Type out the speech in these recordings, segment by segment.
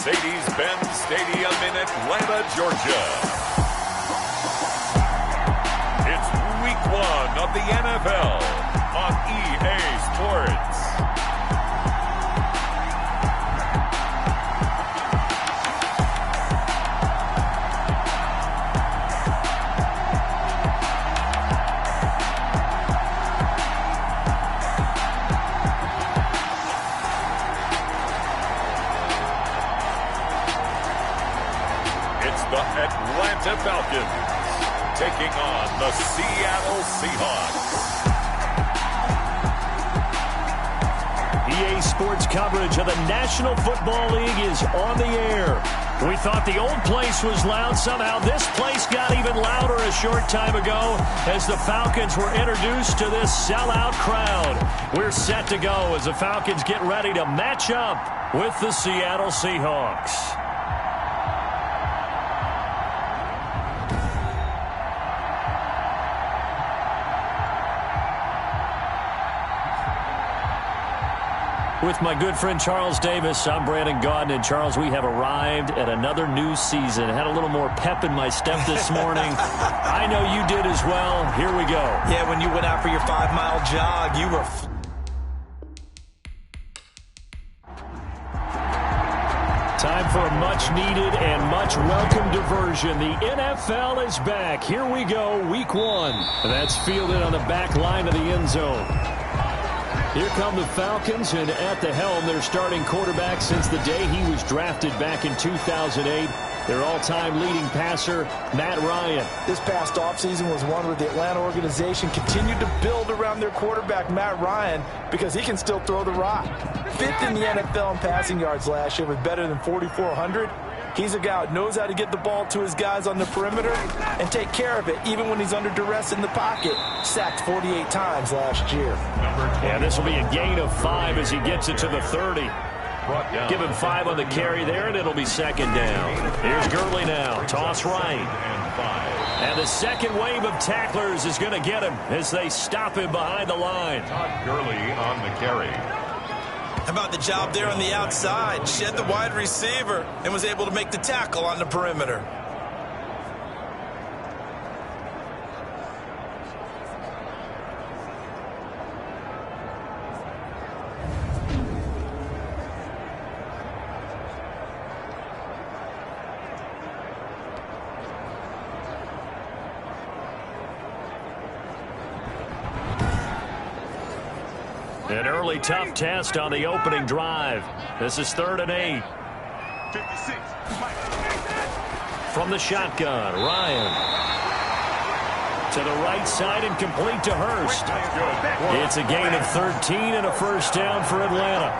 Mercedes-Benz Stadium in Atlanta, Georgia. It's week 1 of the NFL on EA Sports. The Falcons taking on the Seattle Seahawks. EA Sports coverage of the National Football League is on the air. We thought the old place was loud. Somehow this place got even louder a short time ago as the Falcons were introduced to this sellout crowd. We're set to go as the Falcons get ready to match up with the Seattle Seahawks. With my good friend Charles Davis, I'm Brandon Gaudin. And Charles, we have arrived at another new season. Had a little more pep in my step this morning. I know you did as well. Here we go. Yeah, when you went out for your 5-mile jog, you were... Time for a much-needed and much-welcome diversion. The NFL is back. Here we go, week 1. That's fielded on the back line of the end zone. Here come the Falcons, and at the helm, their starting quarterback since the day he was drafted back in 2008. Their all-time leading passer, Matt Ryan. This past offseason was one where the Atlanta organization continued to build around their quarterback, Matt Ryan, because he can still throw the rock. 5th in the NFL in passing yards last year with better than 4,400. He's a guy who knows how to get the ball to his guys on the perimeter and take care of it, even when he's under duress in the pocket. Sacked 48 times last year. Yeah, this will be a gain of 5 as he gets it to the 30. Give him 5 on the carry there, and it'll be second down. Here's Gurley now. Toss right. And the second wave of tacklers is going to get him as they stop him behind the line. Todd Gurley on the carry. How about the job there on the outside? Shed the wide receiver and was able to make the tackle on the perimeter. An early tough test on the opening drive. This is 3rd and 8. 56. From the shotgun, Ryan. To the right side and complete to Hurst. It's a gain of 13 and a first down for Atlanta.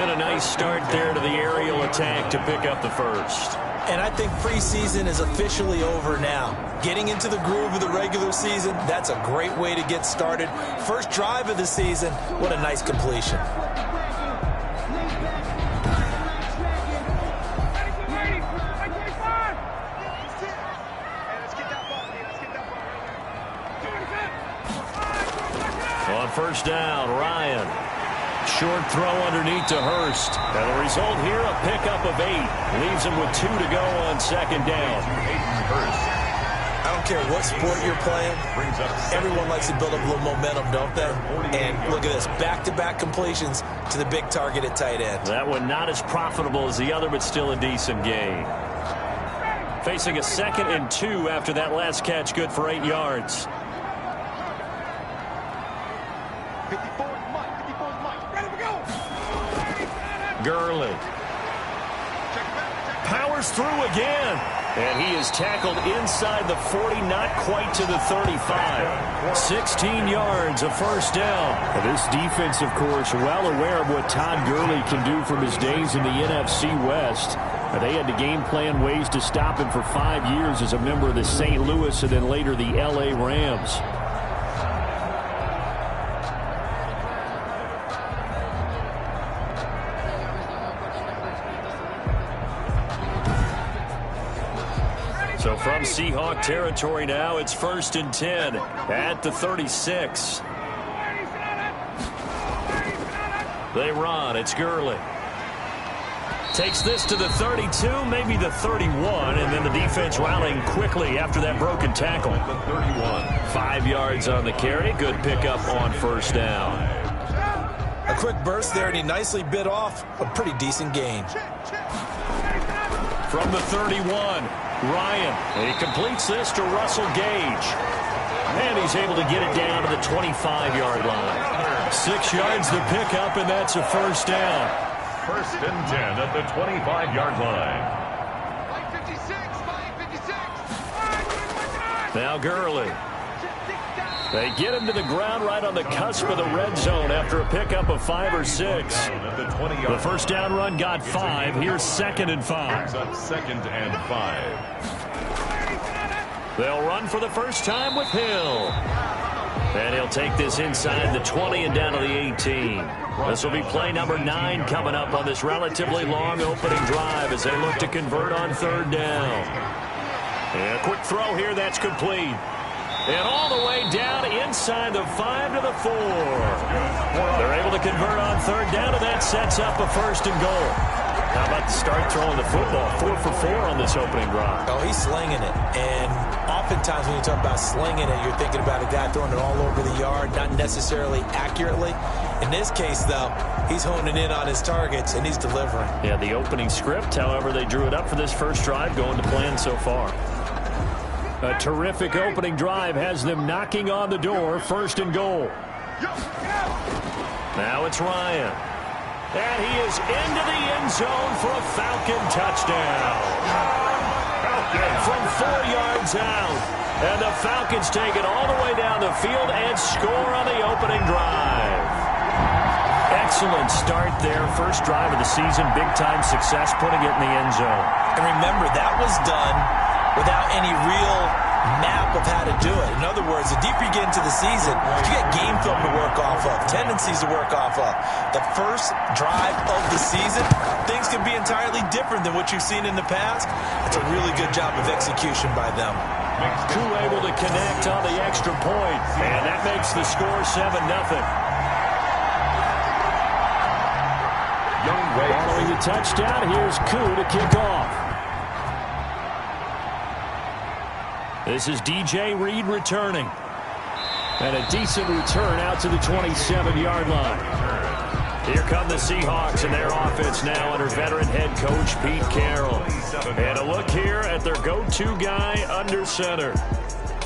And a nice start there to the aerial attack to pick up the first. And I think preseason is officially over now. Getting into the groove of the regular season, that's a great way to get started. First drive of the season, what a nice completion. On first down, Ryan. Short throw underneath to Hurst. And the result here, a pickup of 8. Leaves him with 2 to go on second down. I don't care what sport you're playing. Everyone likes to build up a little momentum, don't they? And look at this, back-to-back completions to the big target at tight end. That one not as profitable as the other, but still a decent gain. Facing a 2nd and 2 after that last catch, good for 8 yards. Gurley powers through again, and he is tackled inside the 40, not quite to the 35. 16 yards, a first down. And this defense, of course, well aware of what Todd Gurley can do from his days in the NFC West. They had to game plan ways to stop him for 5 years as a member of the St. Louis and then later the L.A. Rams. So from Seahawk territory now, it's 1st and 10 at the 36. They run. It's Gurley. Takes this to the 32, maybe the 31, and then the defense rallying quickly after that broken tackle. 5 yards on the carry. Good pickup on first down. A quick burst there, and he nicely bit off a pretty decent gain. From the 31, Ryan. He completes this to Russell Gage. And he's able to get it down to the 25-yard line. 6 yards to pick up, and that's a first down. First and 10 at the 25-yard line. Now Gurley. They get him to the ground right on the cusp of the red zone after a pickup of 5 or 6. The first down run got 5. Here's 2nd and 5. Second and 5. They'll run for the first time with Hill. And he'll take this inside the 20 and down to the 18. This will be play number 9 coming up on this relatively long opening drive as they look to convert on 3rd down. And a quick throw here that's complete. And all the way down inside the 5 to the 4. They're able to convert on 3rd down, and that sets up a 1st and goal. How about the start throwing the football? 4 for 4 on this opening drive. Oh, he's slinging it. And oftentimes when you talk about slinging it, you're thinking about a guy throwing it all over the yard, not necessarily accurately. In this case, though, he's honing in on his targets, and he's delivering. Yeah, the opening script, however, they drew it up for this first drive, going to plan so far. A terrific opening drive has them knocking on the door. 1st and goal. Now it's Ryan. And he is into the end zone for a Falcon touchdown. From 4 yards out. And the Falcons take it all the way down the field and score on the opening drive. Excellent start there. First drive of the season. Big-time success putting it in the end zone. And remember, that was done without any real map of how to do it. In other words, the deeper you get into the season, you get game film to work off of, tendencies to work off of. The first drive of the season, things can be entirely different than what you've seen in the past. It's a really good job of execution by them. Koo able to connect on the extra point, and that makes the score 7-0. Following the touchdown, here's Koo to kick off. This is DJ Reed returning. And a decent return out to the 27-yard line. Here come the Seahawks and their offense now under veteran head coach Pete Carroll. And a look here at their go-to guy under center.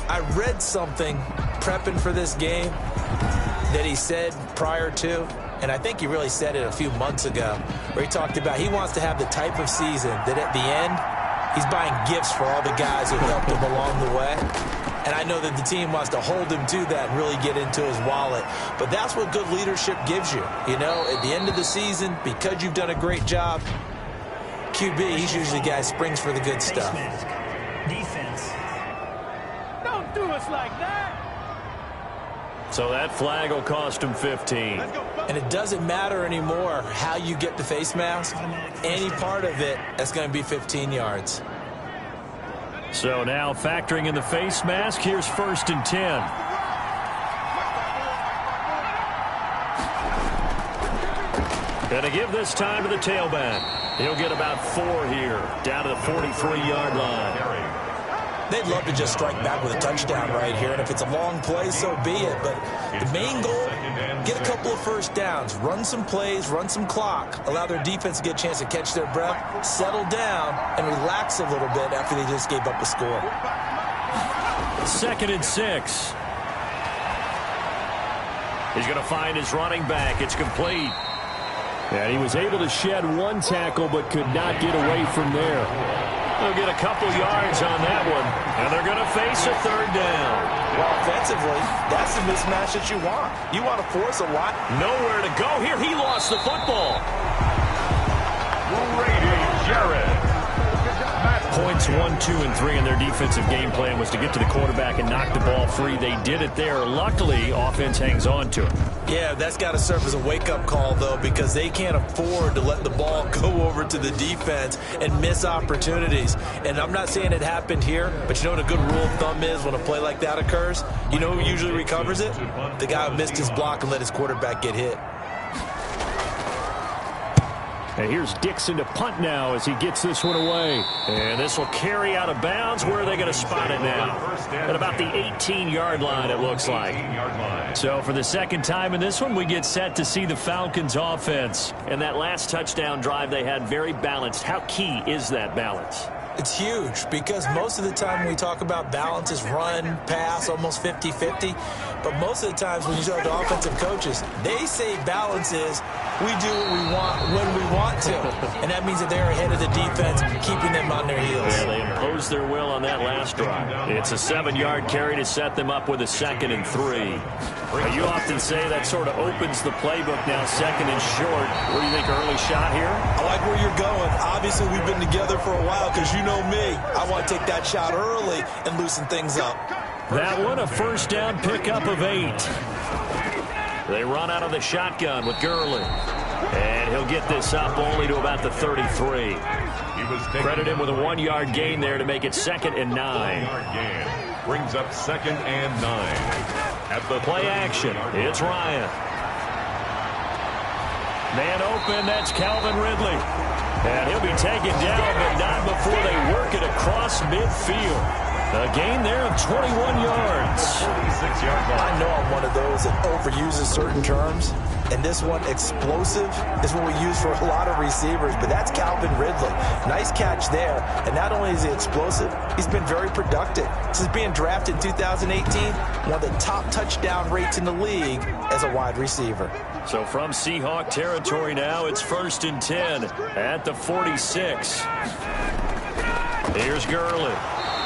I read something prepping for this game that he said prior to, and I think he really said it a few months ago, where he talked about he wants to have the type of season that at the end, he's buying gifts for all the guys who helped him along the way. And I know that the team wants to hold him to that and really get into his wallet. But that's what good leadership gives you. You know, at the end of the season, because you've done a great job, QB, he's usually the guy who springs for the good stuff. Defense. Don't do us like that. So that flag will cost him 15. And it doesn't matter anymore how you get the face mask. Any part of it, that's going to be 15 yards. So now factoring in the face mask, here's 1st and 10. Gonna give this time to the tailback. He'll get about 4 here, down to the 43-yard line. They'd love to just strike back with a touchdown right here, and if it's a long play, so be it. But the main goal, get a couple of first downs, run some plays, run some clock, allow their defense to get a chance to catch their breath, settle down, and relax a little bit after they just gave up a score. 2nd and 6. He's going to find his running back. It's complete. And he was able to shed 1 tackle, but could not get away from there. They'll get a couple yards on that one, and they're going to face a 3rd down. Well, offensively, that's the mismatch that you want. You want to force a lot. Nowhere to go here. He lost the football. Brady Jarrett. Points 1, 2, and 3 in their defensive game plan was to get to the quarterback and knock the ball free. They did it there. Luckily, offense hangs on to it. Yeah, that's got to serve as a wake-up call, though, because they can't afford to let the ball go over to the defense and miss opportunities. And I'm not saying it happened here, but you know what a good rule of thumb is when a play like that occurs? You know who usually recovers it? The guy who missed his block and let his quarterback get hit. And here's Dixon to punt now as he gets this one away. And this will carry out of bounds. Where are they going to spot it now? At about the 18-yard line, it looks like. So for the second time in this one, we get set to see the Falcons offense. And that last touchdown drive they had very balanced. How key is that balance? It's huge because most of the time when we talk about balance is run, pass, almost 50-50. But most of the times when you talk to offensive coaches, they say balance is we do what we want when we want to. And that means that they're ahead of the defense, keeping them on their heels. Yeah, they imposed their will on that last drive. It's a 7-yard carry to set them up with a 2nd and 3. You often say that sort of opens the playbook now, 2nd and short. What do you think, early shot here? I like where you're going. Obviously, we've been together for a while because you know me. I want to take that shot early and loosen things up. That one, a first down pickup of 8. They run out of the shotgun with Gurley. And he'll get this up only to about the 33. Credit him with a 1-yard gain there to make it 2nd and 9. Brings up 2nd and 9. At the play action, it's Ryan. Man open, that's Calvin Ridley. And he'll be taken down, but not before they work it across midfield. A gain there of 21 yards. I know I'm one of those that overuses certain terms. And this one, explosive, is what we use for a lot of receivers. But that's Calvin Ridley. Nice catch there. And not only is he explosive, he's been very productive. Since being drafted in 2018, one of the top touchdown rates in the league as a wide receiver. So from Seahawk territory now, it's 1st and 10 at the 46. Here's Gurley.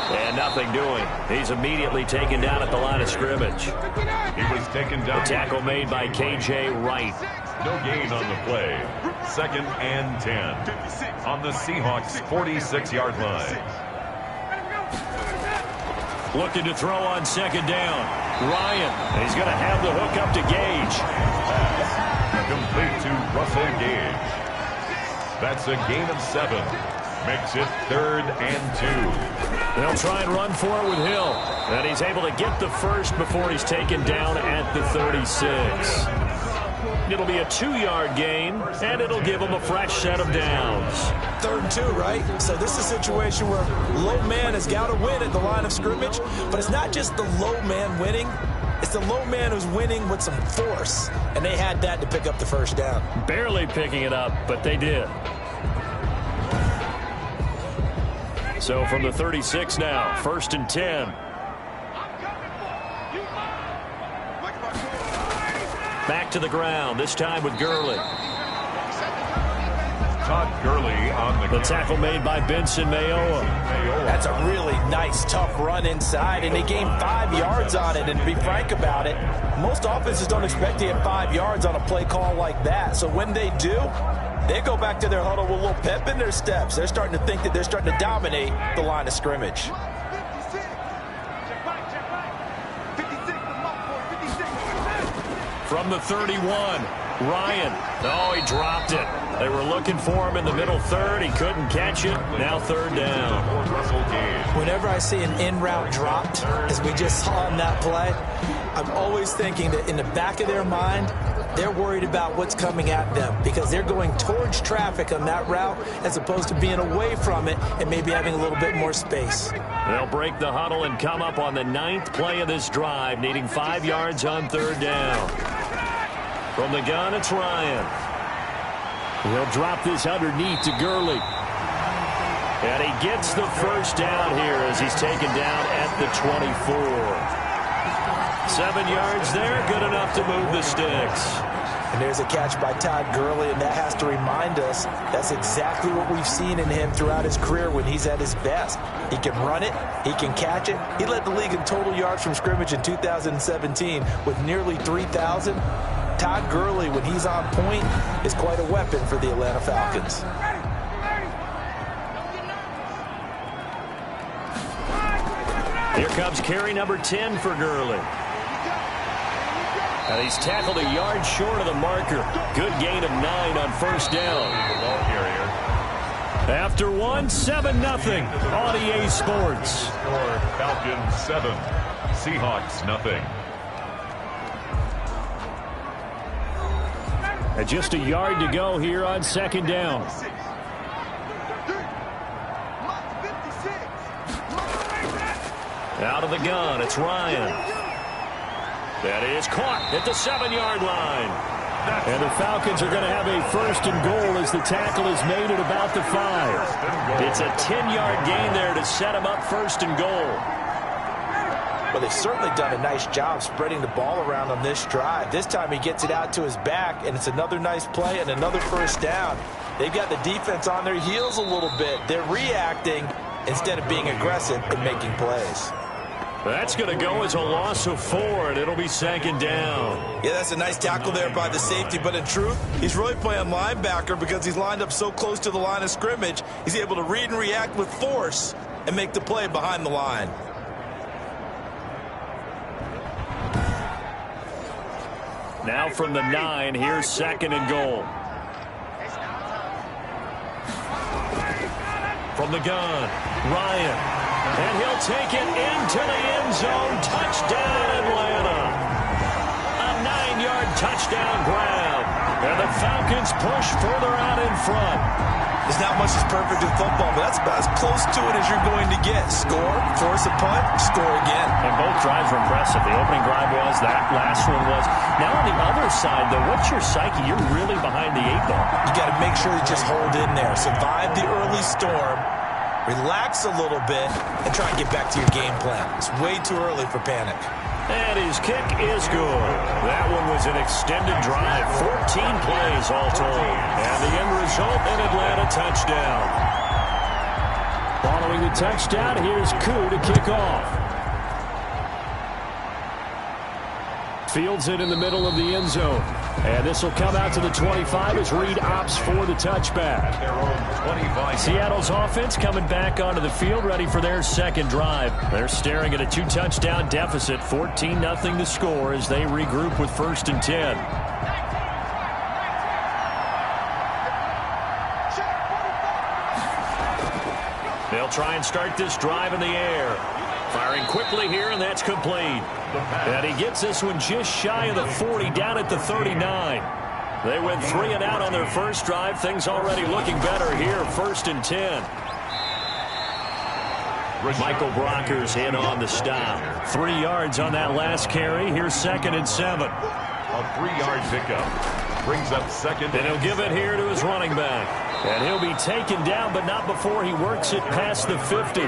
And nothing doing. He's immediately taken down at the line of scrimmage. He was taken down. The tackle made by K.J. Wright. No gain on the play. 2nd and 10 on the Seahawks' 46-yard line. Looking to throw on 2nd down. Ryan. He's going to have the hook up to Gage. Pass complete to Russell Gage. That's a gain of 7. Makes it 3rd and 2. They'll try and run for it with Hill. And he's able to get the first before he's taken down at the 36. It'll be a 2-yard gain, and it'll give him a fresh set of downs. 3rd and 2, right? So this is a situation where low man has got to win at the line of scrimmage. But it's not just the low man winning. It's the low man who's winning with some force. And they had that to pick up the first down. Barely picking it up, but they did. So from the 36 now, 1st and 10. Back to the ground, this time with Gurley. Todd Gurley on the tackle made by Benson Mayowa. That's a really nice, tough run inside, and they gained 5 yards on it. And to be frank about it, most offenses don't expect to get 5 yards on a play call like that. So when they do, they go back to their huddle with a little pep in their steps. They're starting to think that they're starting to dominate the line of scrimmage. From the 31, Ryan. Oh, he dropped it. They were looking for him in the middle third. He couldn't catch it. Now 3rd down. Whenever I see an in-route dropped, as we just saw in that play, I'm always thinking that in the back of their mind, they're worried about what's coming at them because they're going towards traffic on that route as opposed to being away from it and maybe having a little bit more space. They'll break the huddle and come up on the 9th play of this drive, needing 5 yards on 3rd down. From the gun, it's Ryan. He'll drop this underneath to Gurley. And he gets the first down here as he's taken down at the 24. 7 yards there, good enough to move the sticks. And there's a catch by Todd Gurley, and that has to remind us that's exactly what we've seen in him throughout his career when he's at his best. He can run it, he can catch it. He led the league in total yards from scrimmage in 2017 with nearly 3,000. Todd Gurley, when he's on point, is quite a weapon for the Atlanta Falcons. Here comes carry number 10 for Gurley. And he's tackled a yard short of the marker. Good gain of 9 on 1st down. After 1, 7-0 on EA Sports. Falcons 7, Seahawks 0. And just a yard to go here on second down. Out of the gun, it's Ryan. That is caught at the 7-yard line. And the Falcons are going to have a first and goal as the tackle is made at about the 5. It's a 10-yard gain there to set them up first and goal. Well, they've certainly done a nice job spreading the ball around on this drive. This time he gets it out to his back, and it's another nice play and another first down. They've got the defense on their heels a little bit. They're reacting instead of being aggressive and making plays. That's going to go as a loss of 4, and it'll be second down. Yeah, that's a nice tackle there by the safety, but in truth, he's really playing linebacker because he's lined up so close to the line of scrimmage. He's able to read and react with force and make the play behind the line. Now from the 9, here's second and goal. From the gun, Ryan. And he'll take it into the end zone. Touchdown, Atlanta. A 9-yard touchdown grab. And the Falcons push further out in front. There's not much that's perfect in football, but that's about as close to it as you're going to get. Score, force a punt, score again. And both drives were impressive. The opening drive was, that last one was. Now on the other side, though, what's your psyche? You're really behind the 8 ball. You got to make sure you just hold in there. Survive the early storm. Relax a little bit and try and get back to your game plan. It's way too early for panic. And his kick is good. That one was an extended drive. 14 plays all told. And the end result, an Atlanta touchdown. Following the touchdown, here's Koo to kick off. Fields it in the middle of the end zone. And this will come out to the 25 as Reed opts for the touchback. Seattle's offense coming back onto the field, ready for their second drive. They're staring at a 2-touchdown deficit, 14-0 to score as they regroup with first and 10. They'll try and start this drive in the air. Firing quickly here, and that's complete. And he gets this one just shy of the 40, down at the 39. They went 3 and out on their first drive. Things already looking better here, first and 10. Michael Brockers in on the stop. 3 yards on that last carry. Here's second and 7. A 3-yard pickup. Brings up second. And he'll give it here to his running back. And he'll be taken down, but not before he works it past the 50.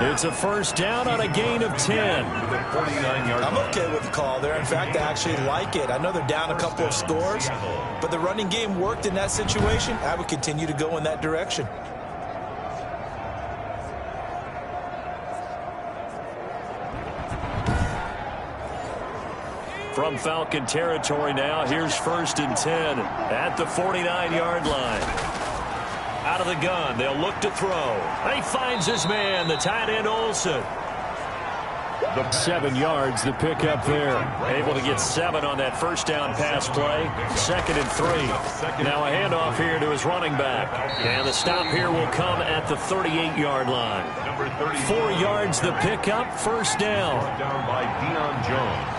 It's a first down on a gain of 10. I'm okay with the call there. In fact, I actually like it. I know they're down a couple of scores, but the running game worked in that situation. I would continue to go in that direction. From Falcon territory now, here's first and 10 at the 49-yard line. Out of the gun, they'll look to throw. He finds his man, the tight end Olsen. 7 yards, the pickup there. Able to get 7 on that first down pass play. Second and 3. Now a handoff here to his running back. And the stop here will come at the 38-yard line. 4 yards, the pickup, first down. Down by Deion Jones.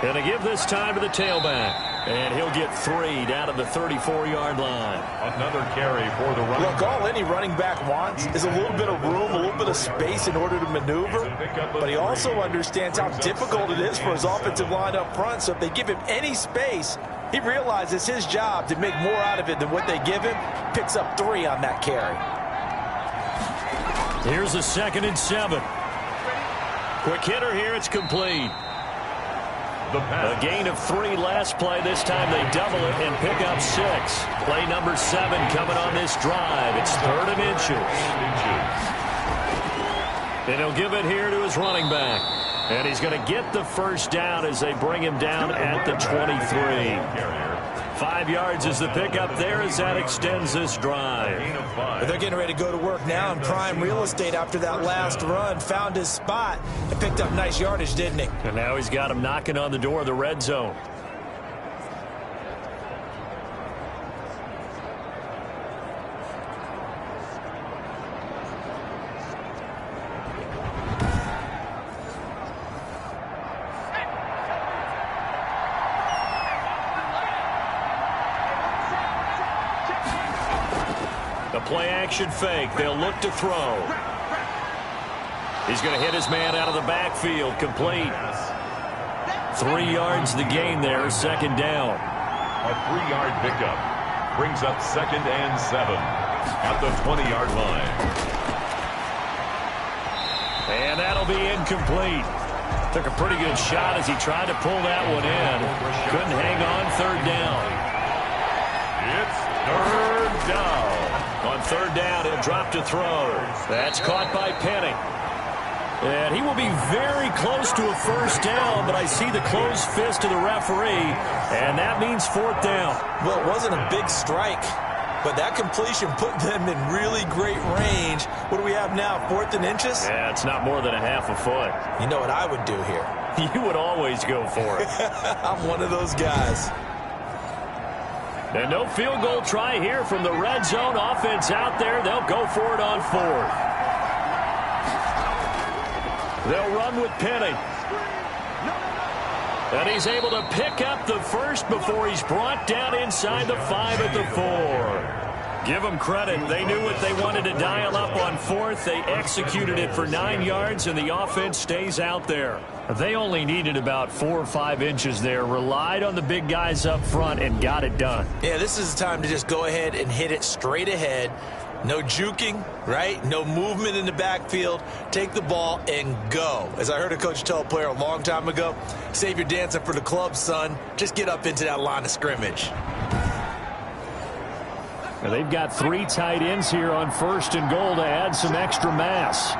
And to give this time to the tailback. And he'll get 3 down at the 34-yard line. Another carry for the running back. Look, all any running back wants is a little bit of room, a little bit of space in order to maneuver. But he also understands how difficult it is for his offensive line up front. So if they give him any space, he realizes his job to make more out of it than what they give him. Picks up 3 on that carry. Here's a second and 7. Quick hitter here, it's complete. A gain of 3 last play. This time they double it and pick up 6. Play number 7 coming on this drive. It's 3rd and inches. And he'll give it here to his running back. And he's going to get the first down as they bring him down at the 23. 5 yards is the pickup there as that extends this drive. But they're getting ready to go to work now in prime real estate after that last run. Found his spot and picked up nice yardage, didn't he? And now he's got him knocking on the door of the red zone. The play-action fake. They'll look to throw. He's going to hit his man out of the backfield. Complete. 3 yards the gain there, second down. A 3-yard pickup brings up 2nd and 7 at the 20-yard line. And that'll be incomplete. Took a pretty good shot as he tried to pull that one in. Couldn't hang on, third down. It's third down. On third down, he'll drop to throw. That's caught by Penny. And he will be very close to a first down, but I see the closed fist of the referee, and that means fourth down. Well, it wasn't a big strike, but that completion put them in really great range. What do we have now, 4th and inches? Yeah, it's not more than a half a foot. You know what I would do here? You would always go for it. I'm one of those guys. And no field goal try here from the red zone offense out there. They'll go for it on 4th. They'll run with Penny. And he's able to pick up the first before he's brought down inside the 5 at the 4. Give them credit. They knew what they wanted to dial up on 4th. They executed it for 9 yards, and the offense stays out there. They only needed about 4 or 5 inches there, relied on the big guys up front, and got it done. Yeah, this is the time to just go ahead and hit it straight ahead. No juking, right? No movement in the backfield. Take the ball and go. As I heard a coach tell a player a long time ago, save your dancing for the club, son. Just get up into that line of scrimmage. Now they've got 3 tight ends here on 1st and goal to add some extra mass.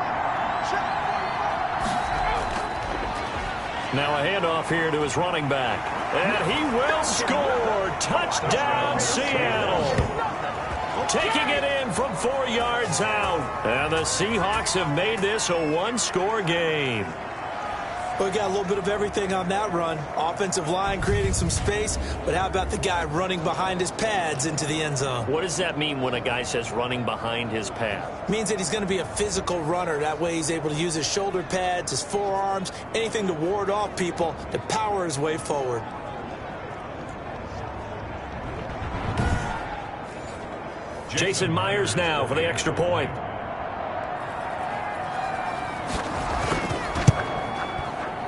Now a handoff here to his running back. And he will score. Touchdown, Seattle. Taking it in from 4 yards out. And the Seahawks have made this a 1-score game. Well, we got a little bit of everything on that run. Offensive line creating some space, but how about the guy running behind his pads into the end zone? What does that mean when a guy says running behind his pad? Means that he's going to be a physical runner. That way he's able to use his shoulder pads, his forearms, anything to ward off people to power his way forward. Jason Myers now for the extra point.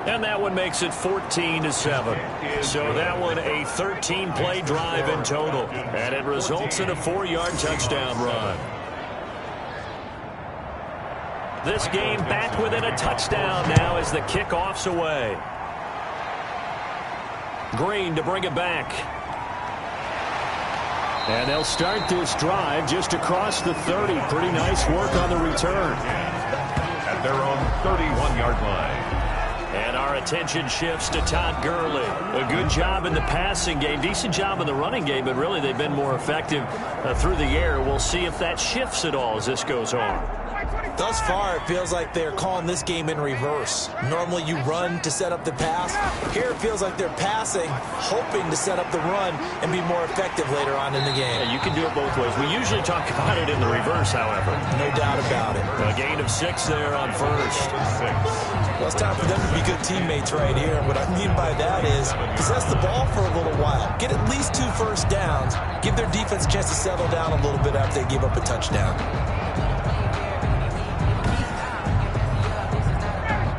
And that one makes it 14-7. So that one a 13-play drive in total. And it results in a 4-yard touchdown run. This game back within a touchdown now as the kickoff's away. Green to bring it back. And they'll start this drive just across the 30. Pretty nice work on the return. At their own 31-yard line. And our attention shifts to Todd Gurley. A good job in the passing game. Decent job in the running game, but really they've been more effective through the air. We'll see if that shifts at all as this goes on. Thus far, it feels like they're calling this game in reverse. Normally you run to set up the pass. Here it feels like they're passing, hoping to set up the run and be more effective later on in the game. Yeah, you can do it both ways. We usually talk about it in the reverse, however. No doubt about it. A gain of 6 there on 1st. Well, it's time for them to be good teammates right here. And what I mean by that is possess the ball for a little while. Get at least 2 first downs. Give their defense a chance to settle down a little bit after they give up a touchdown.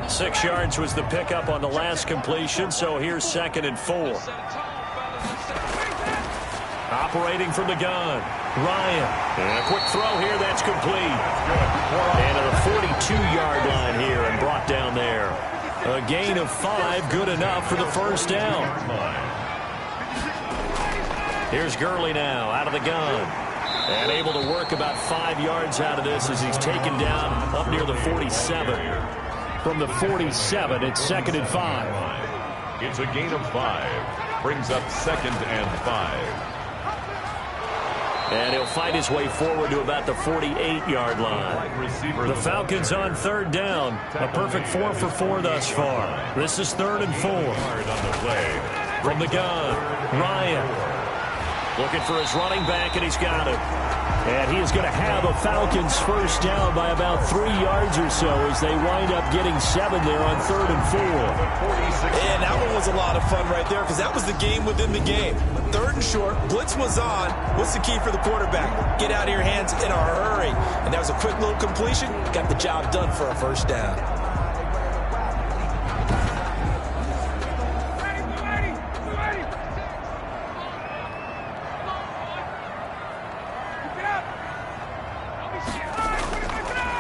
6 yards was the pickup on the last completion, so here's 2nd and 4. Operating from the gun, Ryan. And a quick throw here, that's complete. And to the 42-yard line here and brought down there. A gain of 5, good enough for the first down. Here's Gurley now out of the gun. And able to work about 5 yards out of this as he's taken down up near the 47. From the 47, it's 2nd and 5. It's a gain of 5. Brings up 2nd and 5. And he'll fight his way forward to about the 48-yard line. The Falcons on 3rd down. A perfect 4 for 4 thus far. This is 3rd and 4. From the gun, Ryan. Looking for his running back, and he's got it. And he is going to have a Falcons first down by about 3 yards or so as they wind up getting 7 there on 3rd and 4. And that one was a lot of fun right there because that was the game within the game. 3rd and short, blitz was on. What's the key for the quarterback? Get out of your hands in a hurry. And that was a quick little completion. Got the job done for a first down.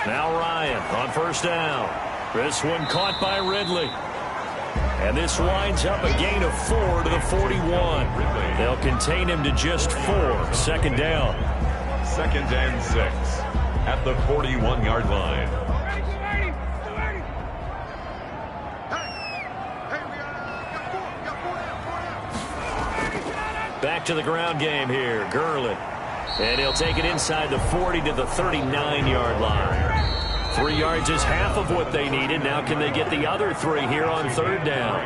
Now Ryan on first down. This one caught by Ridley. And this winds up a gain of 4 to the 41. They'll contain him to just 4. 2nd down. 2nd and 6 at the 41-yard line. Back to the ground game here. Gurley. And he'll take it inside the 40 to the 39-yard line. 3 yards is half of what they needed. Now can they get the other 3 here on 3rd down?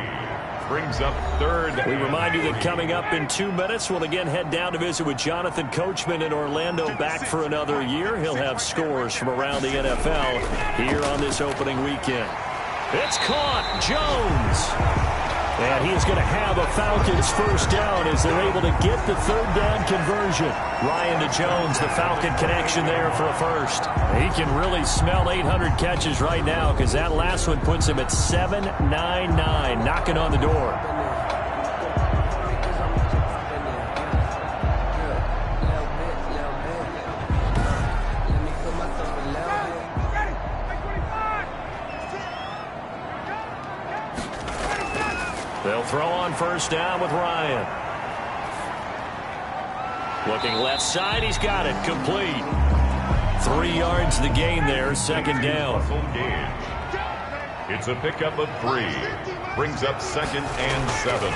Brings up 3rd. We remind you that coming up in 2 minutes, we'll again head down to visit with Jonathan Coachman in Orlando, back for another year. He'll have scores from around the NFL here on this opening weekend. It's caught. Jones. And he is going to have a Falcons first down as they're able to get the 3rd down conversion. Ryan to Jones, the Falcon connection there for a first. He can really smell 800 catches right now because that last one puts him at 799, knocking on the door. They'll throw on first down with Ryan. Looking left side, he's got it. Complete. 3 yards the gain there, 2nd down. It's a pickup of 3. Brings up 2nd and 7.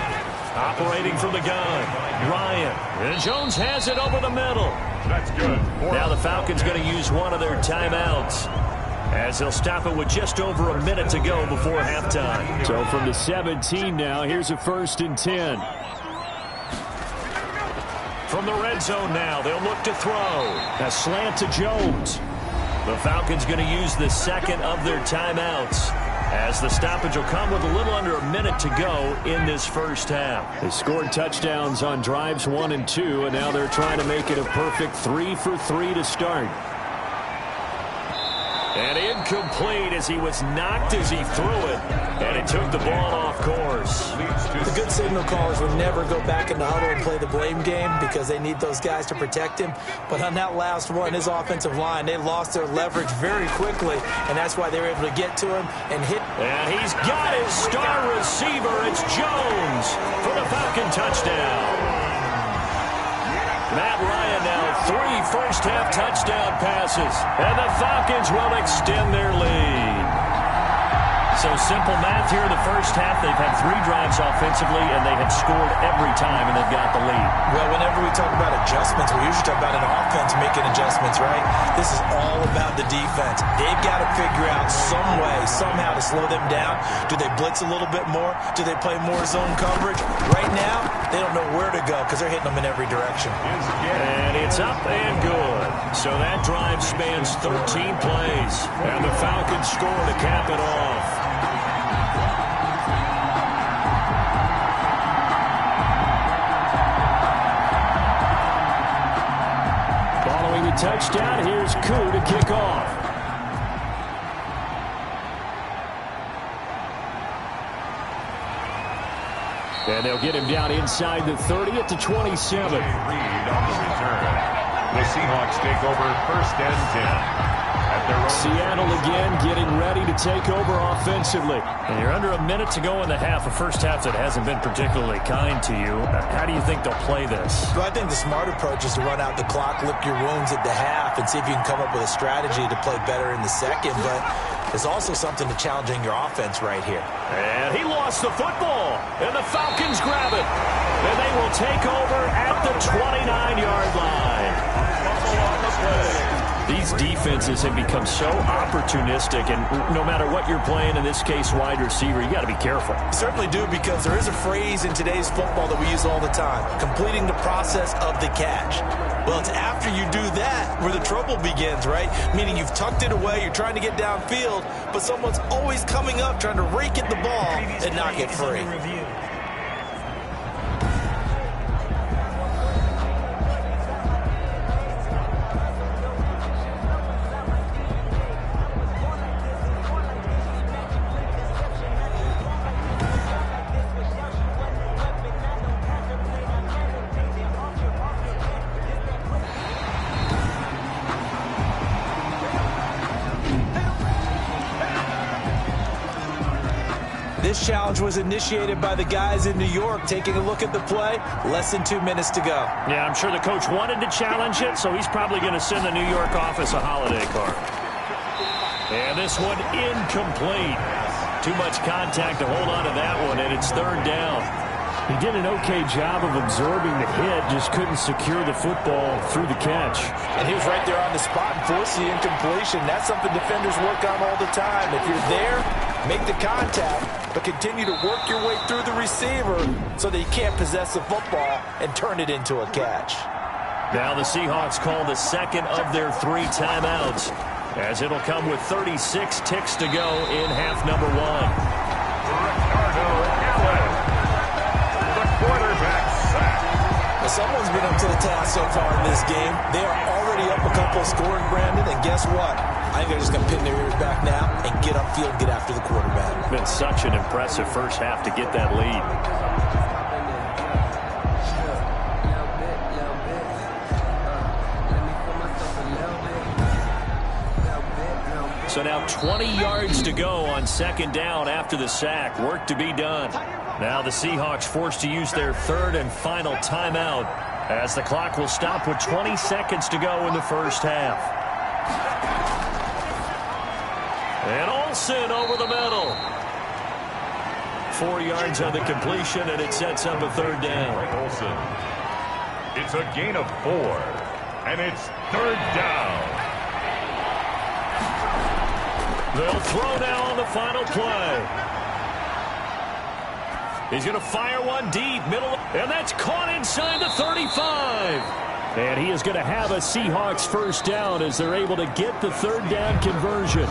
Operating from the gun. Ryan. And Jones has it over the middle. That's good. Now the Falcons going to use one of their timeouts, as they'll stop it with just over a minute to go before halftime. So from the 17 now, here's a 1st and 10. From the red zone now, they'll look to throw. A slant to Jones. The Falcons going to use the 2nd of their timeouts, as the stoppage will come with a little under a minute to go in this first half. They scored touchdowns on drives 1 and 2, and now they're trying to make it a perfect 3 for 3 to start. And incomplete as he was knocked as he threw it, and it took the ball off course. The good signal callers would never go back in the huddle and play the blame game because they need those guys to protect him. But on that last one, his offensive line, they lost their leverage very quickly, and that's why they were able to get to him and hit. And he's got his star receiver. It's Jones for the Falcon touchdown. Matt Ryan now 3 first-half touchdown passes, and the Falcons will extend their lead. So simple math here in the first half. They've had 3 drives offensively, and they have scored every time, and they've got the lead. Well, whenever we talk about adjustments, we usually talk about an offense making adjustments, right? This is all about the defense. They've got to figure out some way, somehow to slow them down. Do they blitz a little bit more? Do they play more zone coverage? Right now, they don't know where to go because they're hitting them in every direction. And it's up and good. So that drive spans 13 plays, and the Falcons score to cap it off. Following the touchdown, here's Koo to kick off. And they'll get him down inside the 30 at the 27. Reed on the return. The Seahawks take over 1st and 10. Seattle again getting ready to take over offensively. And you're under a minute to go in the half, a first half that hasn't been particularly kind to you. How do you think they'll play this? Well, I think the smart approach is to run out the clock, lick your wounds at the half, and see if you can come up with a strategy to play better in the second. But there's also something to challenging your offense right here. And he lost the football, and the Falcons grab it. And they will take over at the 29-yard line. These defenses have become so opportunistic, and no matter what you're playing, in this case wide receiver, you got to be careful. You certainly do, because there is a phrase in today's football that we use all the time: completing the process of the catch. Well, it's after you do that where the trouble begins, right? Meaning you've tucked it away, you're trying to get downfield, but someone's always coming up trying to rake at the ball and not get free. This challenge was initiated by the guys in New York. Taking a look at the play, less than 2 minutes to go. Yeah, I'm sure the coach wanted to challenge it, so he's probably going to send the New York office a holiday card. And this one incomplete. Too much contact to hold on to that one, and it's third down. He did an okay job of absorbing the hit, just couldn't secure the football through the catch. And he was right there on the spot and forced the incompletion. That's something defenders work on all the time. If you're there, make the contact, but continue to work your way through the receiver so that you can't possess the football and turn it into a catch. Now the Seahawks call the second of their 3 timeouts, as it'll come with 36 ticks to go in half number 1. Someone's been up to the task so far in this game. They are already up a couple scoring, Brandon, and guess what? I think they're just going to pin their ears back now and get upfield and get after the quarterback. Been such an impressive first half to get that lead. So now 20 yards to go on second down after the sack. Work to be done. Now the Seahawks forced to use their third and final timeout, as the clock will stop with 20 seconds to go in the first half. And Olsen over the middle. 4 yards on the completion, and it sets up a third down. Olsen. It's a gain of 4, and it's third down. They'll throw now on the final play. He's going to fire one deep, middle, and that's caught inside the 35. And he is going to have a Seahawks first down as they're able to get the third down conversion.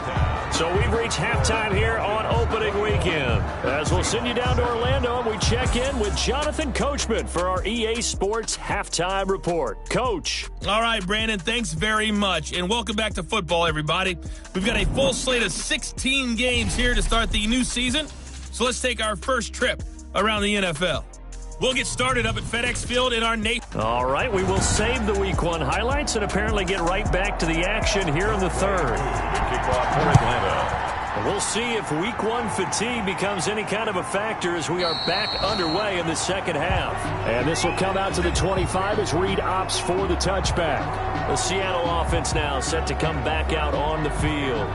So we've reached halftime here on opening weekend, as we'll send you down to Orlando, and we check in with Jonathan Coachman for our EA Sports Halftime Report. Coach. All right, Brandon, thanks very much, and welcome back to football, everybody. We've got a full slate of 16 games here to start the new season, so let's take our first trip around the NFL. We'll get started up at FedEx Field in our nation. All right, we will save the Week 1 highlights and apparently get right back to the action here in the third. Kickoff for Atlanta. We'll see if Week 1 fatigue becomes any kind of a factor as we are back underway in the second half. And this will come out to the 25 as Reed opts for the touchback. The Seattle offense now set to come back out on the field.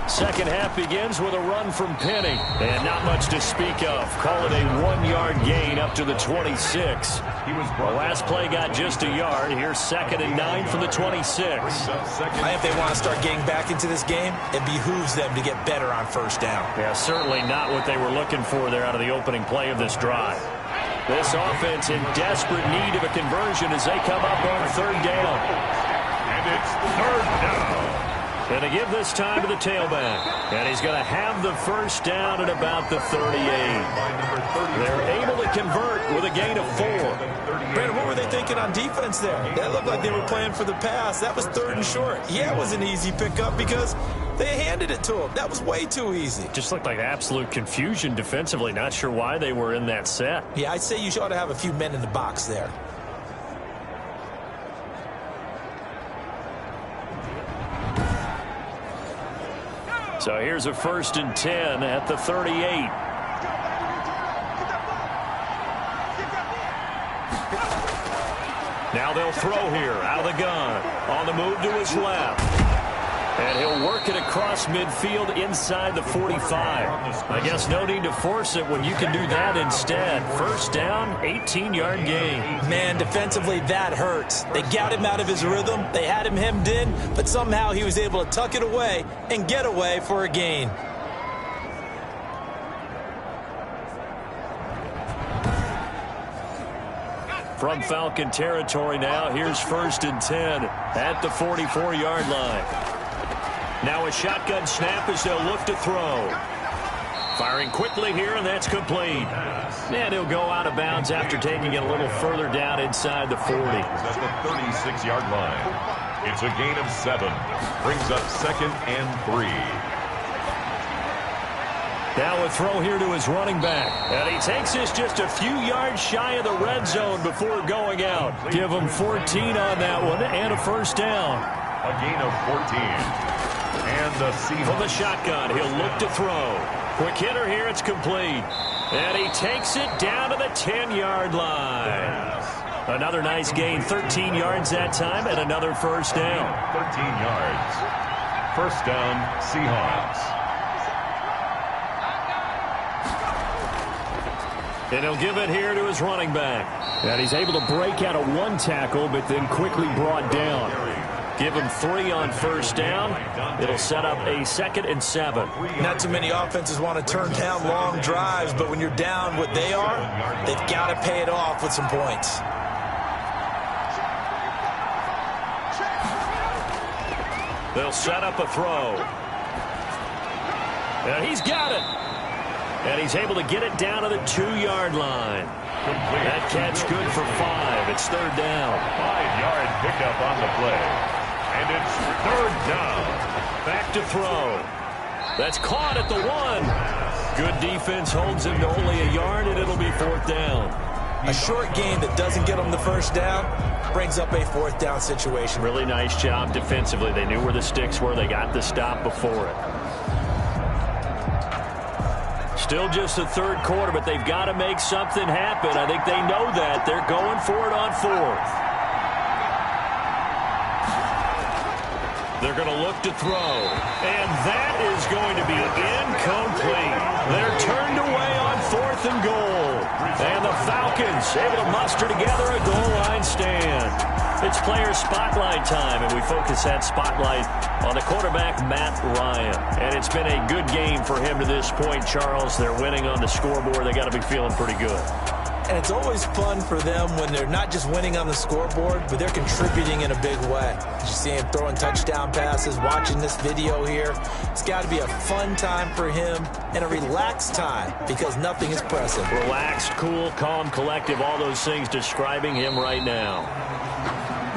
Second half begins with a run from Penny. And not much to speak of. Call it a 1-yard gain up to the 26. The last play got just a yard. Here's 2nd and 9 from the 26. I think if they want to start getting back into this game, it behooves them to get better on first down. Yeah, certainly not what they were looking for there out of the opening play of this drive. This offense in desperate need of a conversion as they come up on third down. And it's third down. And to give this time to the tailback. And he's going to have the first down at about the 38. They're able to convert with a gain of 4. Brandon, what were they thinking on defense there? That looked like they were playing for the pass. That was 3rd and short. Yeah, it was an easy pickup because they handed it to him. That was way too easy. Just looked like absolute confusion defensively. Not sure why they were in that set. Yeah, I'd say you ought to have a few men in the box there. So here's a 1st and 10 at the 38. Now they'll throw here out of the gun. On the move to his left. And he'll work it across midfield inside the 45. I guess no need to force it when you can do that instead. First down, 18-yard gain. Man, defensively, that hurts. They got him out of his rhythm. They had him hemmed in, but somehow he was able to tuck it away and get away for a gain. From Falcon territory now, here's 1st and 10 at the 44-yard line. Now a shotgun snap as they'll look to throw. Firing quickly here, and that's complete. And he'll go out of bounds after taking it a little further down inside the 40. At the 36-yard line. It's a gain of 7. Brings up 2nd and 3. Now a throw here to his running back. And he takes this just a few yards shy of the red zone before going out. Give him 14 on that one and a first down. A gain of 14. And the Seahawks. From the shotgun, he'll look to throw. Quick hitter here, it's complete. And he takes it down to the 10-yard line. Another nice gain, 13 yards that time, and another first down. 13 yards. First down, Seahawks. And he'll give it here to his running back. And he's able to break out of one tackle, but then quickly brought down. Give him 3 on first down. It'll set up a 2nd and 7. Not too many offenses want to turn down long drives, but when you're down what they are, they've got to pay it off with some points. They'll set up a throw. And he's got it. And he's able to get it down to the 2-yard line. That catch good for 5. It's 3rd down. 5-yard pickup on the play. And it's 3rd down. Back to throw. That's caught at the 1. Good defense holds him to only a yard, and it'll be 4th down. A short gain that doesn't get them the first down brings up a 4th down situation. Really nice job defensively. They knew where the sticks were. They got the stop before it. Still just the 3rd quarter, but they've got to make something happen. I think they know that. They're going for it on 4th. They're going to look to throw. And that is going to be incomplete. They're turned away on 4th and goal. And the Falcons able to muster together a goal line stand. It's player spotlight time, and we focus that spotlight on the quarterback, Matt Ryan. And it's been a good game for him to this point, Charles. They're winning on the scoreboard. They got to be feeling pretty good. And it's always fun for them when they're not just winning on the scoreboard, but they're contributing in a big way. You see him throwing touchdown passes, watching this video here. It's got to be a fun time for him and a relaxed time because nothing is pressing. Relaxed, cool, calm, collective, all those things describing him right now.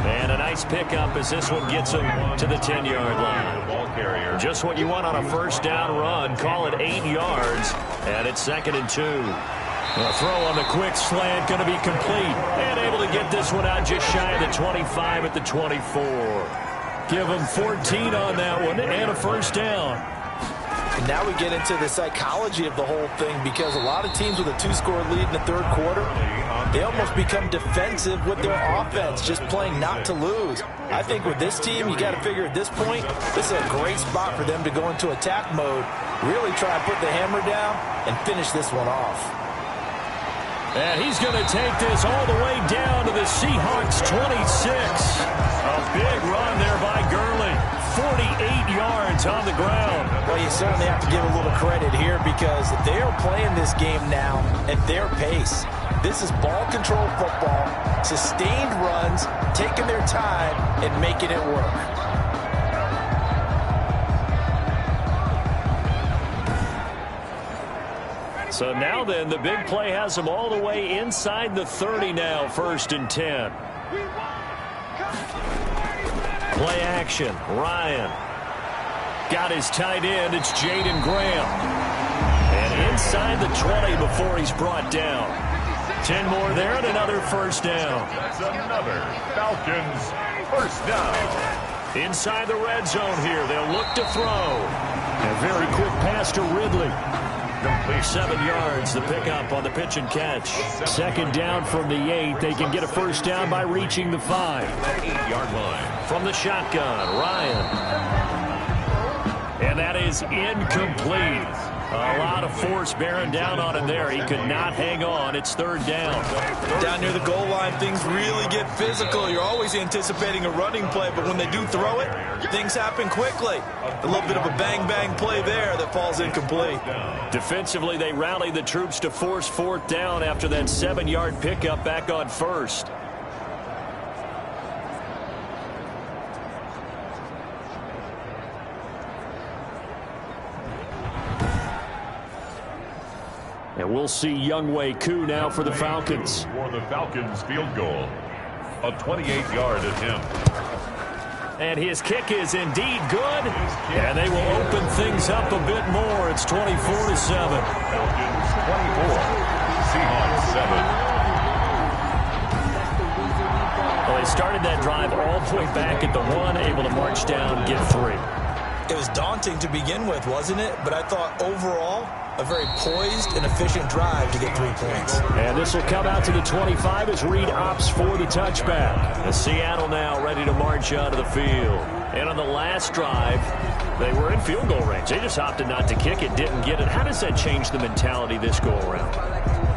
And a nice pickup as this one gets him to the 10-yard line. Just what you want on a first down run. Call it 8 yards, and it's 2nd and 2. A throw on the quick slant going to be complete. And able to get this one out just shy of the 25 at the 24. Give him 14 on that one and a first down. And now we get into the psychology of the whole thing because a lot of teams with a 2-score lead in the 3rd quarter, they almost become defensive with their offense, just playing not to lose. I think with this team, you got to figure at this point, this is a great spot for them to go into attack mode, really try to put the hammer down and finish this one off. And he's going to take this all the way down to the Seahawks 26. A big run there by Gurley. 48 yards on the ground. Well, you certainly have to give a little credit here because they're playing this game now at their pace. This is ball control football, sustained runs, taking their time and making it work. So now then, the big play has them all the way inside the 30 now, 1st and 10. Play action, Ryan. Got his tight end, it's Jaden Graham. And inside the 20 before he's brought down. 10 more there and another first down. That's another Falcons first down. Inside the red zone here, they'll look to throw. A very quick pass to Ridley. 7 yards, the pickup on the pitch and catch. 2nd down from the 8. They can get a first down by reaching the 5. 8-yard line. From the shotgun, Ryan. And that is incomplete. A lot of force bearing down on him there. He could not hang on. It's third down. Down near the goal line, things really get physical. You're always anticipating a running play, but when they do throw it, things happen quickly. A little bit of a bang-bang play there that falls incomplete. Defensively, they rallied the troops to force fourth down after that 7-yard pickup back on first. And we'll see Younghoe Koo now for the Falcons. For the Falcons field goal. A 28-yard attempt. And his kick is indeed good. And they will open things up a bit more. It's 24-7. Falcons 24. Seahawks 7. Well, they started that drive all the way back at the 1, able to march down, get 3. It was daunting to begin with, wasn't it? But I thought overall, a very poised and efficient drive to get 3 points. And this will come out to the 25 as Reed opts for the touchback. And Seattle now ready to march out of the field. And on the last drive, they were in field goal range. They just opted not to kick it, didn't get it. How does that change the mentality this go-around?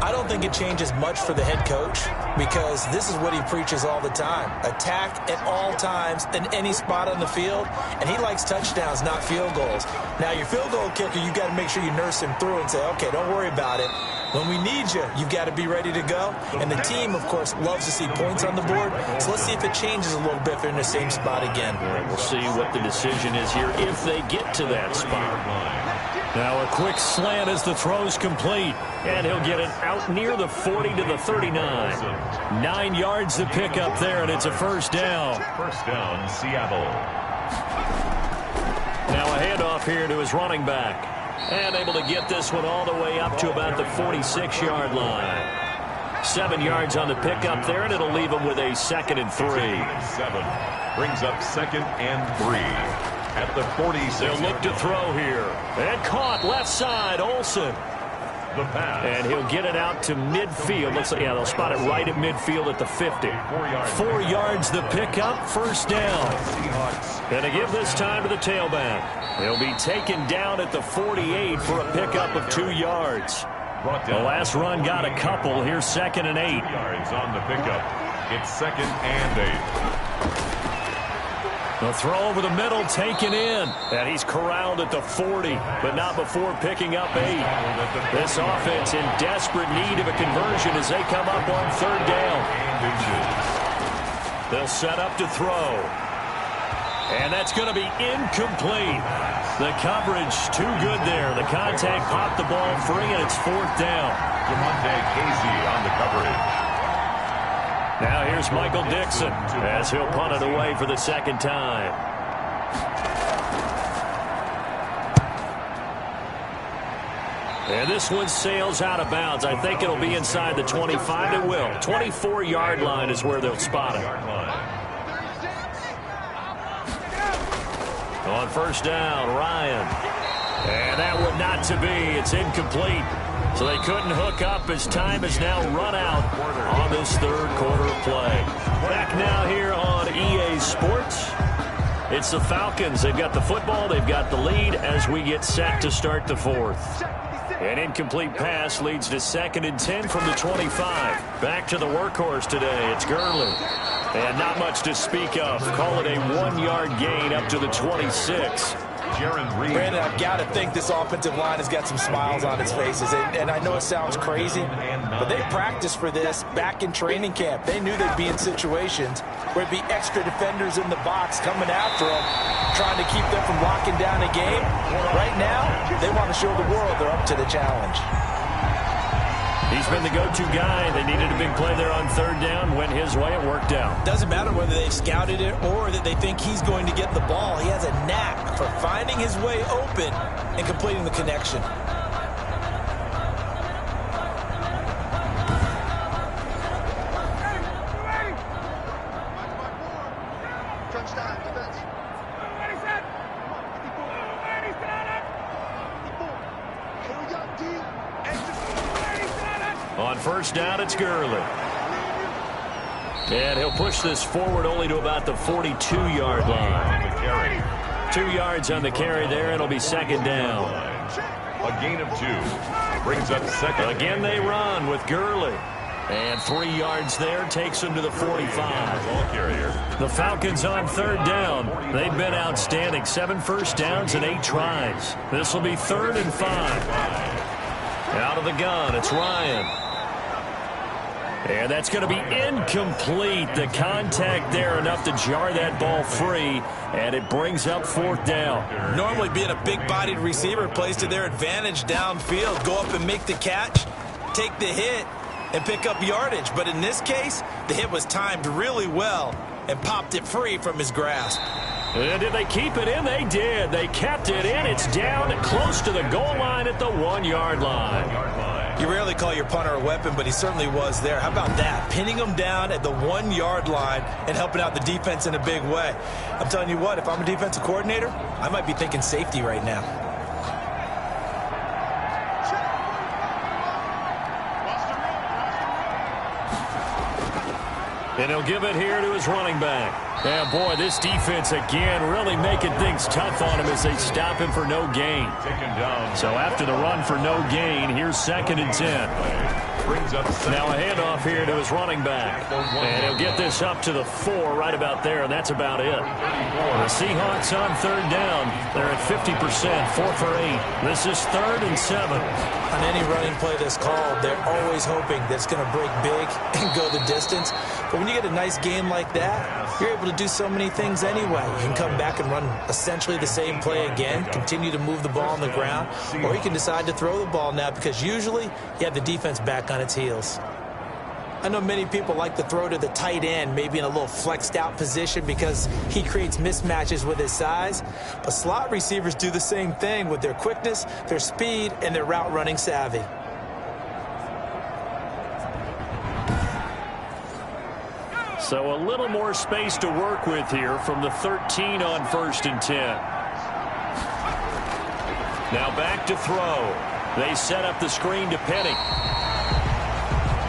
I don't think it changes much for the head coach because this is what he preaches all the time. Attack at all times in any spot on the field, and he likes touchdowns, not field goals. Now, your field goal kicker, you've got to make sure you nurse him through and say, okay, don't worry about it. When we need you, you've got to be ready to go. And the team, of course, loves to see points on the board. So let's see if it changes a little bit if they're in the same spot again. We'll see what the decision is here if they get to that spot. Now a quick slant as the throw's complete. And he'll get it out near the 40 to the 39. 9 yards to pick up there, and it's a first down. First down, Seattle. Now a handoff here to his running back. And able to get this one all the way up to about the 46-yard line. 7 yards on the pickup there, and it'll leave him with a 2nd and 3. 7 brings up 2nd and 3 at the 46. They'll look to throw here. And caught left side, Olsen. The pass. And he'll get it out to midfield. Looks like, yeah, they'll spot it right at midfield at the 50. 4 yards the pickup, first down. And to give this time to the tailback. He'll be taken down at the 48 for a pickup of 2 yards. The last run got a couple. Here's 2nd and 8. Yards on the pickup. It's 2nd and 8. The throw over the middle taken in. And he's corralled at the 40, but not before picking up 8. This offense in desperate need of a conversion as they come up on 3rd down. They'll set up to throw. And that's going to be incomplete. The coverage too good there. The contact popped the ball free, and it's 4th down. Jamonte Casey on the coverage. Now here's Michael Dixon as he'll punt it away for the 2nd time. And this one sails out of bounds. I think it'll be inside the 25. It will. 24-yard line is where they'll spot it. On first down, Ryan. And that one not to be. It's incomplete. So they couldn't hook up as time has now run out on this 3rd quarter of play. Back now here on EA Sports. It's the Falcons. They've got the football. They've got the lead as we get set to start the 4th. An incomplete pass leads to 2nd and 10 from the 25. Back to the workhorse today. It's Gurley. And not much to speak of. Call it a 1-yard gain up to the 26. Brandon, I've got to think this offensive line has got some smiles on its faces. And I know it sounds crazy, but they practiced for this back in training camp. They knew they'd be in situations where it'd be extra defenders in the box coming after them, trying to keep them from locking down a game. Right now, they want to show the world they're up to the challenge. He's been the go-to guy. They needed a big play there on 3rd down. Went his way. It worked out. Doesn't matter whether they've scouted it or that they think he's going to get the ball. He has a knack for finding his way open and completing the connection. On first down, it's Gurley. And he'll push this forward only to about the 42-yard line. 2 yards on the carry there. It'll be second down. A gain of 2. Brings up second. Again they run with Gurley. And 3 yards there takes them to the 45. Ball carrier. The Falcons on third down. They've been outstanding. 7 first downs and 8 tries. This will be 3rd and 5. Out of the gun, it's Ryan. And that's going to be incomplete. The contact there enough to jar that ball free, and it brings up 4th down. Normally being a big-bodied receiver plays to their advantage downfield. Go up and make the catch, take the hit, and pick up yardage. But in this case, the hit was timed really well and popped it free from his grasp. And did they keep it in? They did. They kept it in. It's down close to the goal line at the 1-yard line. You rarely call your punter a weapon, but he certainly was there. How about that? Pinning him down at the 1-yard line and helping out the defense in a big way. I'm telling you what, if I'm a defensive coordinator, I might be thinking safety right now. And he'll give it here to his running back. And boy, this defense again really making things tough on him as they stop him for no gain. So after the run for no gain, here's 2nd and 10. Now a handoff here to his running back. And he'll get this up to the 4 right about there, and that's about it. The Seahawks on 3rd down. They're at 50%, 4 for 8. This is 3rd and 7. On any running play that's called, they're always hoping that it's going to break big and go the distance. But when you get a nice game like that, you're able to do so many things anyway. You can come back and run essentially the same play again, continue to move the ball on the ground, or you can decide to throw the ball now because usually you have the defense back on its heels. I know many people like to throw to the tight end, maybe in a little flexed out position because he creates mismatches with his size. But slot receivers do the same thing with their quickness, their speed, and their route running savvy. So a little more space to work with here from the 13 on 1st and 10. Now back to throw. They set up the screen to Penny.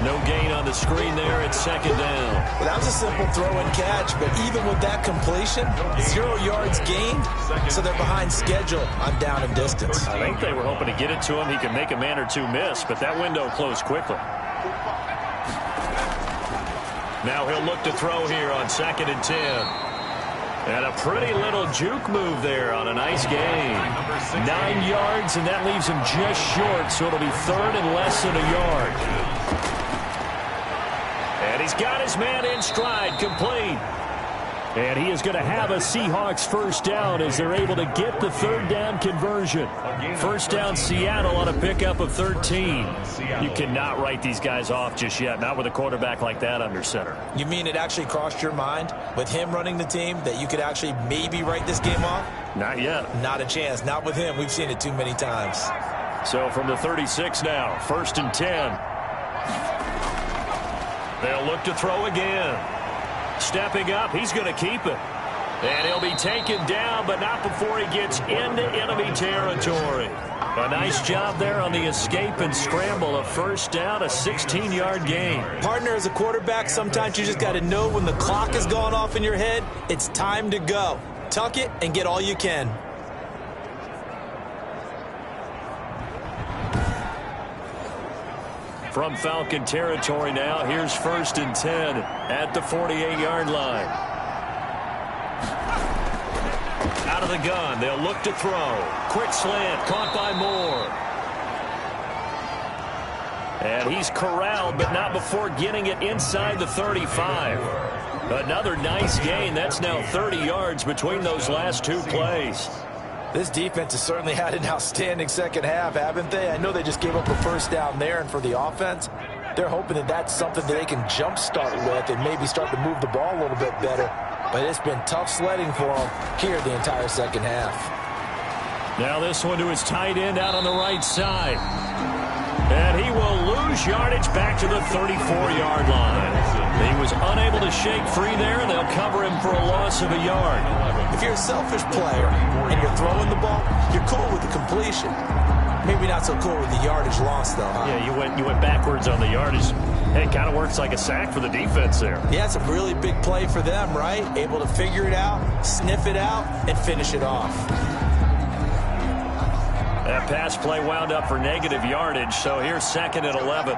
No gain on the screen there at 2nd down. Well, that was a simple throw and catch, but even with that completion, 0 yards gained, so they're behind schedule on down and distance. I think they were hoping to get it to him. He could make a man or two miss, but that window closed quickly. Now he'll look to throw here on 2nd and 10. And a pretty little juke move there on a nice gain. 9 yards, and that leaves him just short, so it'll be 3rd and less than a yard. And he's got his man in stride, complete. And he is going to have a Seahawks 1st down as they're able to get the 3rd down conversion. 1st down Seattle on a pickup of 13. You cannot write these guys off just yet, not with a quarterback like that under center. You mean it actually crossed your mind with him running the team that you could actually maybe write this game off? Not yet. Not a chance. Not with him. We've seen it too many times. So from the 36 now, 1st and 10. They'll look to throw again. Stepping up, he's going to keep it. And he'll be taken down, but not before he gets into enemy territory. A nice job there on the escape and scramble. A 1st down, a 16-yard gain. Partner, as a quarterback, sometimes you just got to know when the clock is going off in your head, it's time to go. Tuck it and get all you can. From Falcon territory now, here's 1st and 10 at the 48-yard line. Out of the gun, they'll look to throw. Quick slant, caught by Moore. And he's corralled, but not before getting it inside the 35. Another nice gain. That's now 30 yards between those last 2 plays. This defense has certainly had an outstanding second half, haven't they? I know they just gave up a 1st down there, and for the offense, they're hoping that that's something that they can jumpstart with and maybe start to move the ball a little bit better. But it's been tough sledding for them here the entire second half. Now this one to his tight end out on the right side. And he will lose yardage back to the 34-yard line. He was unable to shake free there, and they'll cover him for a loss of a yard. If you're a selfish player and you're throwing the ball, you're cool with the completion. Maybe not so cool with the yardage loss, though, huh? Yeah, you went backwards on the yardage. Hey, it kind of works like a sack for the defense there. Yeah, it's a really big play for them, right? Able to figure it out, sniff it out, and finish it off. That pass play wound up for negative yardage, so here's 2nd and 11.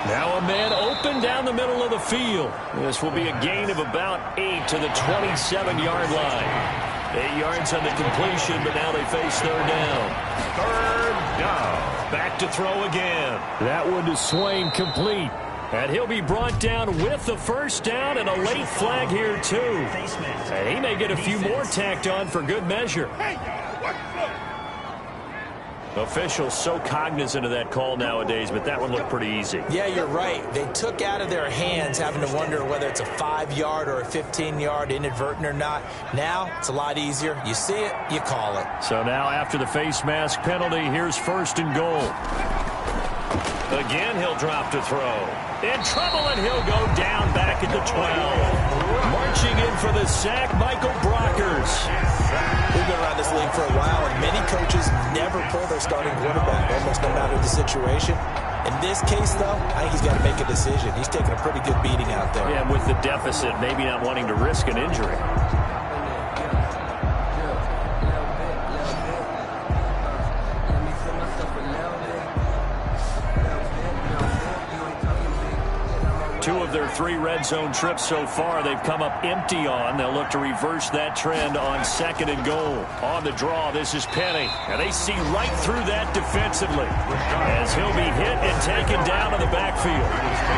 Now a man open down the middle of the field. This will be a gain of about 8 to the 27-yard line. 8 yards on the completion, but now they face 3rd down. 3rd down. Back to throw again. That one to Swain, complete. And he'll be brought down with the 1st down and a late flag here, too. And he may get a few more tacked on for good measure. Officials so cognizant of that call nowadays, but that one looked pretty easy. Yeah, you're right. They took out of their hands having to wonder whether it's a 5-yard or a 15-yard, inadvertent or not. Now, it's a lot easier. You see it, you call it. So now after the face mask penalty, here's 1st and goal. Again, he'll drop to throw. In trouble, and he'll go down back at the 12. Marching in for the sack, Michael Brockers. We've been around this league for a while, and many coaches never pull their starting quarterback, almost no matter the situation. In this case, though, I think he's got to make a decision. He's taking a pretty good beating out there. Yeah, with the deficit, maybe not wanting to risk an injury. Two of their 3 red zone trips so far, they've come up empty on. They'll look to reverse that trend on 2nd and goal. On the draw, this is Penny. And they see right through that defensively as he'll be hit and taken down in the backfield.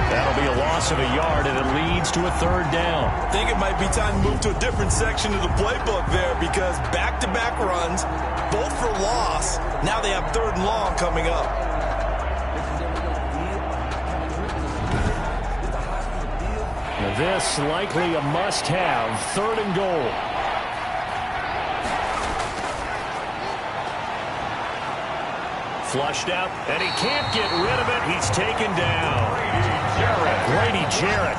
That'll be a loss of a yard, and it leads to a 3rd down. I think it might be time to move to a different section of the playbook there, because back-to-back runs, both for loss. Now they have 3rd and long coming up. This likely a must-have, 3rd and goal. Flushed out, and he can't get rid of it. He's taken down. Grady Jarrett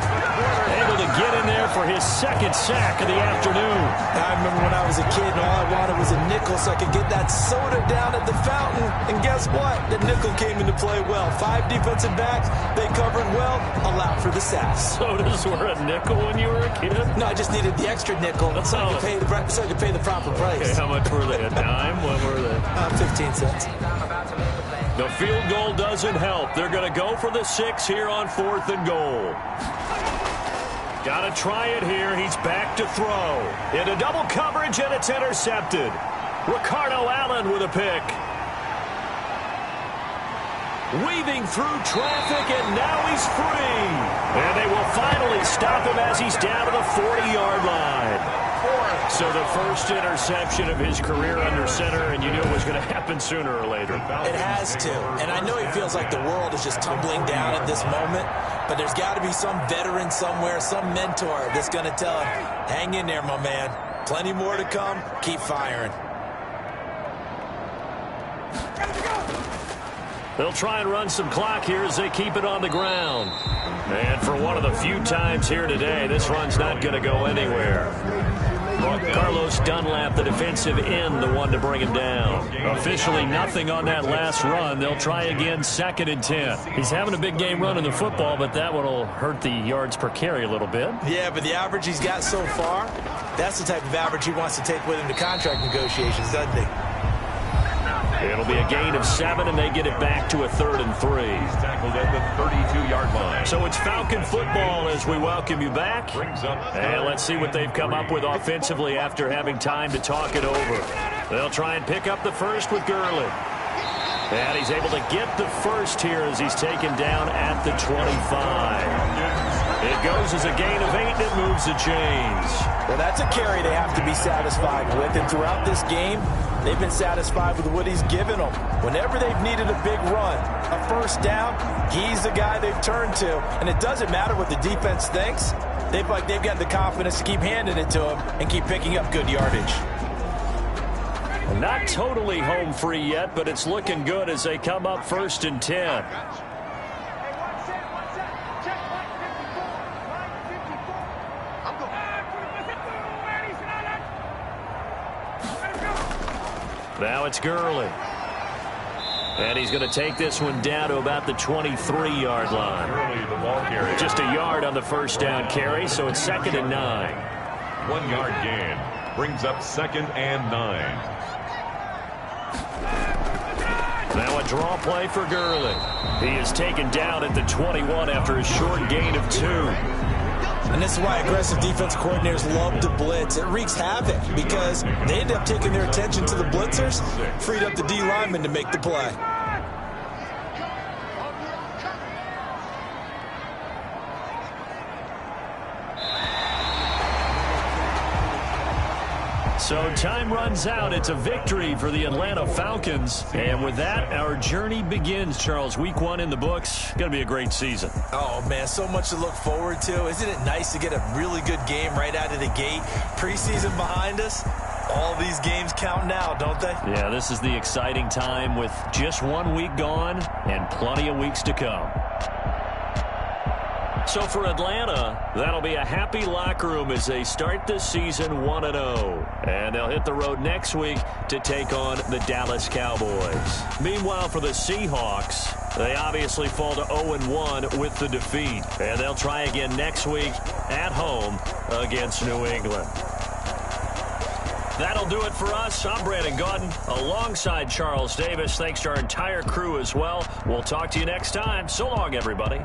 able to get in there for his 2nd sack of the afternoon. I remember when I was a kid and all I wanted was a nickel so I could get that soda down at the fountain. And guess what? The nickel came into play well. 5 defensive backs, they covered well, allowed for the sacks. Sodas were a nickel when you were a kid? No, I just needed the extra nickel so I could pay the proper price. Okay, how much were they? A dime? What were they? 15 cents. The field goal doesn't help. They're going to go for the 6 here on 4th and goal. Got to try it here. He's back to throw. Into double coverage, and it's intercepted. Ricardo Allen with a pick. Weaving through traffic, and now he's free. And they will finally stop him as he's down to the 40-yard line. So the first interception of his career under center, and you knew it was going to happen sooner or later. It has to. And I know he feels like the world is just tumbling down at this moment, but there's got to be some veteran somewhere, some mentor that's going to tell him, hang in there, my man. Plenty more to come. Keep firing. They'll try and run some clock here as they keep it on the ground. And for one of the few times here today, this run's not going to go anywhere. Carlos Dunlap, the defensive end, the one to bring him down. Officially nothing on that last run. They'll try again, 2nd and 10. He's having a big game running the football, but that one will hurt the yards per carry a little bit. Yeah, but the average he's got so far, that's the type of average he wants to take with him to contract negotiations, doesn't he? It'll be a gain of 7, and they get it back to a 3rd and 3. He's tackled at the 32-yard line. So it's Falcon football as we welcome you back. And let's see what they've come up with offensively after having time to talk it over. They'll try and pick up the first with Gurley. And he's able to get the first here as he's taken down at the 25. It goes as a gain of 8, and it moves the chains. Well, that's a carry they have to be satisfied with. And throughout this game, they've been satisfied with what he's given them. Whenever they've needed a big run, a 1st down, he's the guy they've turned to. And it doesn't matter what the defense thinks. They've got the confidence to keep handing it to him and keep picking up good yardage. Not totally home free yet, but it's looking good as they come up 1st and 10. Now it's Gurley. And he's going to take this one down to about the 23-yard line. Early the ball carrier. Just a yard on the first down carry, so it's 2nd and 9. 1 yard gain brings up 2nd and 9. Now a draw play for Gurley. He is taken down at the 21 after a short gain of 2. And this is why aggressive defense coordinators love to blitz. It wreaks havoc because they end up taking their attention to the blitzers, freed up the D lineman to make the play. So time runs out. It's a victory for the Atlanta Falcons. And with that, our journey begins, Charles. Week 1 in the books. Going to be a great season. Oh, man, so much to look forward to. Isn't it nice to get a really good game right out of the gate? Preseason behind us. All these games count now, don't they? Yeah, this is the exciting time with just 1 week gone and plenty of weeks to come. So for Atlanta, that'll be a happy locker room as they start this season 1-0. And they'll hit the road next week to take on the Dallas Cowboys. Meanwhile, for the Seahawks, they obviously fall to 0-1 with the defeat. And they'll try again next week at home against New England. That'll do it for us. I'm Brandon Gaudin alongside Charles Davis. Thanks to our entire crew as well. We'll talk to you next time. So long, everybody.